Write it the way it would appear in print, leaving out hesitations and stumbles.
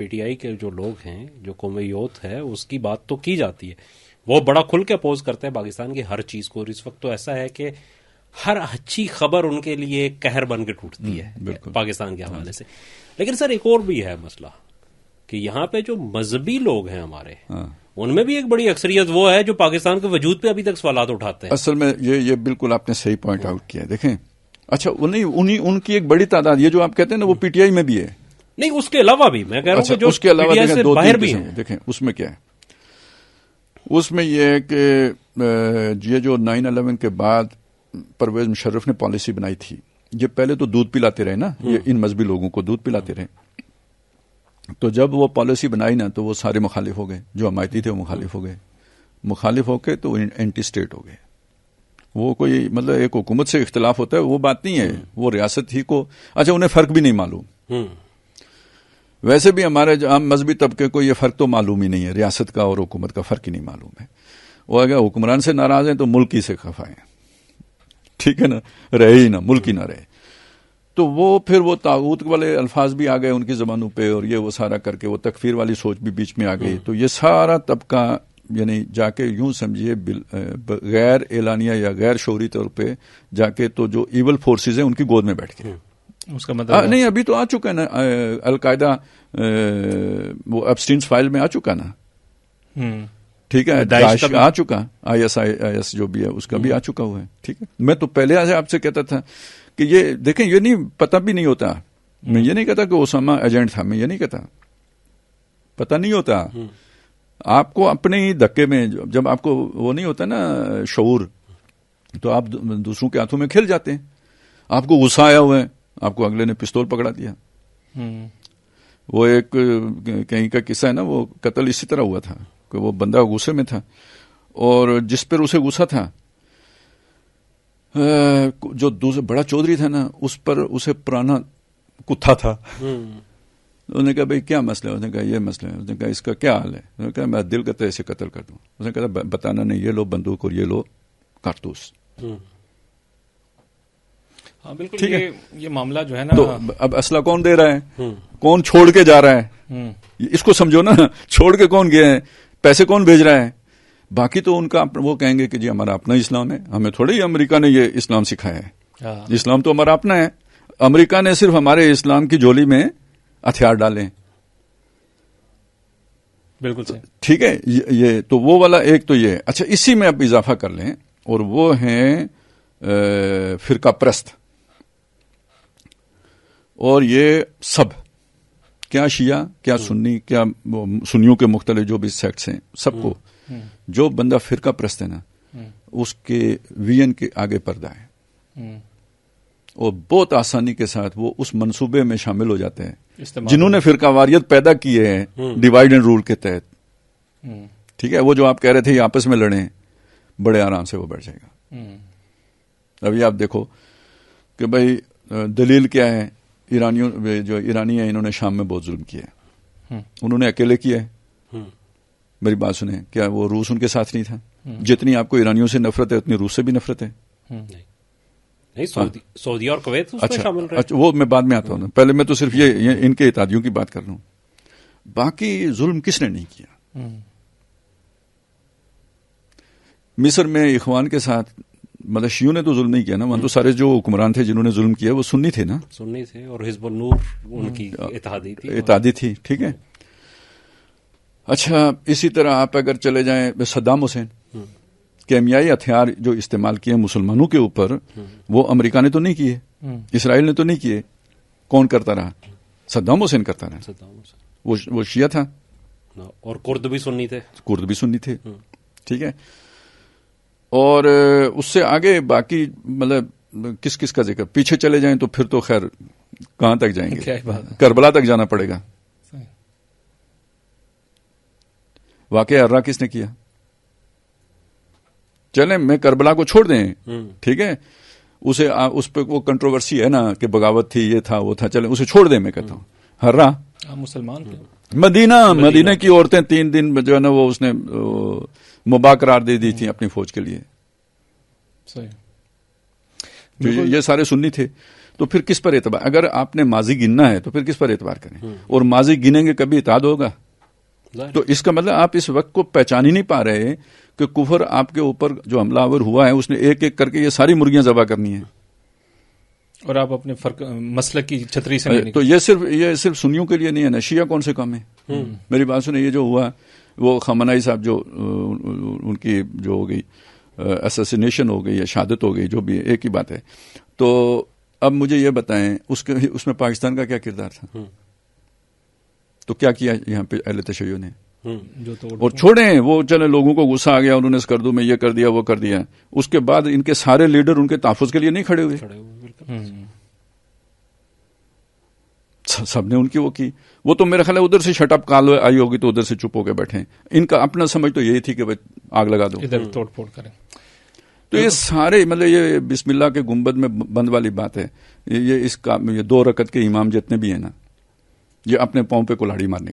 P T I کے جو لوگ ہیں، جو قوم یوتھ ہے، اس کی بات تو کی جاتی ہے، وہ بڑا کھل کے اپوز کرتے ہیں پاکستان کی ہر چیز کو، اور اس وقت تو ایسا ہے کہ ہر اچھی خبر ان کے لیے ایک قہر بن کے ٹوٹتی ہے پاکستان کے حوالے سے. لیکن سر ایک اور بھی ہے مسئلہ کہ یہاں پہ جو مذہبی لوگ ہیں ہمارے، ان میں بھی ایک بڑی اکثریت وہ ہے جو پاکستان کے وجود پہ ابھی تک سوالات اٹھاتے ہیں. اصل میں یہ بالکل آپ نے صحیح پوائنٹ آؤٹ کیا. دیکھیں، اچھا ان کی ایک بڑی تعداد، یہ جو آپ کہتے ہیں نا، وہ پی ٹی آئی میں بھی ہے. نہیں، اس کے علاوہ بھی میں کہہ رہا ہوں کہ جو اس کے علاوہ دیکھیں دو باہر تین بھی قسم ہیں. دیکھیں اس میں کیا ہے. اس میں یہ ہے کہ یہ جو 9/11 کے بعد پرویز مشرف نے پالیسی بنائی تھی، یہ پہلے تو دودھ پلاتے رہے نا، یہ ان مذہبی لوگوں کو دودھ پلاتے رہے. تو جب وہ پالیسی بنائی نا تو وہ سارے مخالف ہو گئے، جو حمایتی تھے وہ مخالف ہو گئے. مخالف ہو کے تو اینٹی اسٹیٹ ہو گئے. وہ کوئی مطلب ایک حکومت سے اختلاف ہوتا ہے وہ بات نہیں ہے، وہ ریاست ہی کو، اچھا انہیں فرق بھی نہیں معلوم. ویسے بھی ہمارے عام مذہبی طبقے کو یہ فرق تو معلوم ہی نہیں ہے، ریاست کا اور حکومت کا فرق ہی نہیں معلوم ہے. وہ اگر حکمران سے ناراض ہیں تو ملک ہی سے خفا ہیں، ٹھیک ہے نا، رہے ہی نہ، ملک ہی نہ رہے. تو وہ پھر وہ طاغوت والے الفاظ بھی آ گئے ان کی زبانوں پہ، اور یہ وہ سارا کر کے وہ تکفیر والی سوچ بھی بیچ میں آ گئی. تو یہ سارا طبقہ یعنی جا کے یوں سمجھیے غیر اعلانیہ یا غیر شعوری طور پہ جا کے تو جو ایول فورسز ہیں ان کی گود میں بیٹھ کے. اس کا مطلب نہیں، ابھی تو آ چکا ہے نا القاعدہ، وہ ایبسٹینس فائل میں آ چکا نا، ٹھیک ہے، داعش آ چکا، IS جو بھی ہے اس کا بھی آ چکا ہوا ہے. ٹھیک ہے، میں تو پہلے آپ سے کہتا تھا کہ یہ دیکھیں، یہ نہیں پتہ بھی نہیں ہوتا. میں یہ نہیں کہتا کہ اسامہ ایجنٹ تھا، میں یہ نہیں کہتا، پتہ نہیں ہوتا. آپ کو اپنے ہی دھکے میں جب آپ کو وہ نہیں ہوتا نا شعور، تو آپ دوسروں کے ہاتھوں میں کھل جاتے ہیں. آپ کو غصہ آیا ہوا ہے، آپ کو اگلے نے پستول پکڑا دیا. وہ ایک کہیں کا قصہ ہے نا، وہ قتل اسی طرح ہوا تھا کہ وہ بندہ غصے میں تھا، اور جس پر اسے غصہ تھا، جو دوسرا بڑا چودھری تھا نا، اس پر اسے پرانا کتا تھا. انہوں نے کہا بھائی کیا مسئلہ ہے؟ اس نے کہا یہ مسئلہ ہے. اس نے کہا اس کا کیا حال ہے؟ انہوں نے کہا میں دل کرتا ہے اسے قتل کر دوں. اس نے کہا بتانا نہیں، یہ لو بندوق اور یہ لو کارتوس. ہاں بالکل، یہ معاملہ جو ہے نا، تو اب اسلحہ کون دے رہا ہے، کون چھوڑ کے جا رہا ہے، اس کو سمجھو نا. چھوڑ کے کون گیا ہے، پیسے کون بھیج رہا ہے. باقی تو ان کا وہ کہیں گے کہ جی ہمارا اپنا اسلام ہے، ہمیں تھوڑے ہی امریکہ نے یہ اسلام سکھایا ہے. اسلام تو ہمارا اپنا ہے، امریکہ نے صرف ہمارے اسلام کی جولی میں ہتھیار ڈالے. بالکل صحیح، ٹھیک ہے. یہ تو وہ والا ایک تو یہ. اچھا، اسی میں اب اضافہ کر لیں، اور وہ ہیں فرقہ پرست. اور یہ سب کیا شیعہ، کیا سنی، کیا سنیوں کے مختلف جو بھی سیکٹس ہیں، سب کو جو بندہ فرقہ پرست ہے نا، اس کے ویژن کے آگے پردہ ہے، اور بہت آسانی کے ساتھ وہ اس منصوبے میں شامل ہو جاتے ہیں جنہوں نے فرقہ واریت پیدا کیے ہیں ڈیوائڈ اینڈ رول کے تحت. ٹھیک ہے، وہ جو آپ کہہ رہے تھے یہ آپس میں لڑیں، بڑے آرام سے وہ بیٹھ جائے گا. ابھی آپ دیکھو کہ بھائی دلیل کیا ہے، ایرانیوں جو ایرانی ہیں انہوں نے شام میں بہت ظلم کیا ہے، انہوں نے اکیلے کیا ہے. میری بات سنیں، کیا وہ روس ان کے ساتھ نہیں تھا؟ جتنی آپ کو ایرانیوں سے نفرت ہے اتنی روس سے بھی نفرت ہے. سعودی اور کویت اس میں شامل رہے. اچھا، وہ میں بعد میں آتا ہوں. پہلے میں تو صرف یہ ان کے اتحادیوں کی بات کر رہا ہوں. باقی ظلم کس نے نہیں کیا؟ مصر میں اخوان کے ساتھ مطلب شیعوں نے تو ظلم نہیں کیا نا، وہاں تو سارے جو حکمران تھے جنہوں نے ظلم کیا وہ سنی تھے نا، سنی تھے، اور حزب النور ان کی اتحادی تھی. ٹھیک ہے. اچھا، اسی طرح آپ اگر چلے جائیں صدام حسین، کیمیائی ہتھیار جو استعمال کیے مسلمانوں کے اوپر، وہ امریکہ نے تو نہیں کیے، اسرائیل نے تو نہیں کیے. کون کرتا رہا؟ صدام حسین کرتا رہا. وہ شیعہ تھا، اور کرد بھی سنی تھے. کرد بھی سنی تھے. ٹھیک ہے. اور اس سے آگے باقی مطلب کس کس کا ذکر، پیچھے چلے جائیں تو پھر تو خیر کہاں تک جائیں گے، کربلا تک جانا پڑے گا. واقعہ ارہ کس نے کیا؟ چلیں میں کربلا کو چھوڑ دیں، ٹھیک ہے، اسے اس پہ وہ کنٹروورسی ہے نا کہ بغاوت تھی، یہ تھا وہ تھا، چلیں اسے چھوڑ دیں. میں کہتا ہوں ہررا مسلمان مدینہ کی عورتیں 3 دن جو ہے نا وہ اس نے مباح قرار دے دی تھی اپنی فوج کے لیے. یہ سارے سنی تھے. تو پھر کس پر اعتبار؟ اگر آپ نے ماضی گننا ہے تو پھر کس پر اعتبار کریں؟ اور ماضی گنیں گے کبھی اتحاد ہوگا؟ تو اس کا مطلب آپ اس وقت کو پہچان ہی نہیں پا رہے کہ کفر آپ کے اوپر جو حملہ آور ہوا ہے اس نے ایک ایک کر کے یہ ساری مرغیاں ذبح کرنی ہیں، اور آپ اپنے فرق مسلک کی چھتری سے تو یہ صرف سنیوں کے لیے نہیں ہے نا، شیعہ کون سے کم ہے؟ میری بات سنیں، یہ جو ہوا وہ خامنائی صاحب جو ان کی جو ہو گئی اساسینیشن ہو گئی یا شہادت ہو گئی، جو بھی ایک ہی بات ہے. تو اب مجھے یہ بتائیں اس میں پاکستان کا کیا کردار تھا؟ تو کیا کیا یہاں پہ اہل تشیع نے؟ اور چھوڑیں وہ چلے لوگوں کو غصہ آ گیا انہوں نے اسکردو میں یہ کر دیا وہ کر دیا، اس کے بعد ان کے سارے لیڈر ان کے تحفظ کے لیے نہیں کھڑے ہوئے، سب نے ان کی وہ کی. وہ تو میرا خیال ہے ادھر سے شٹ اپ کال آئی ہوگی تو ادھر سے چپ ہو کے بیٹھے. ان کا اپنا سمجھ تو یہی تھی کہ آگ لگا دو، ادھر توڑ پھوڑ کریں. تو یہ سارے مطلب یہ بسم اللہ کے گنبد میں بند والی بات ہے. یہ 2 رکعت کے امام جتنے بھی ہیں نا، یہ اپنے پاؤں پہ کلاڑی مارنے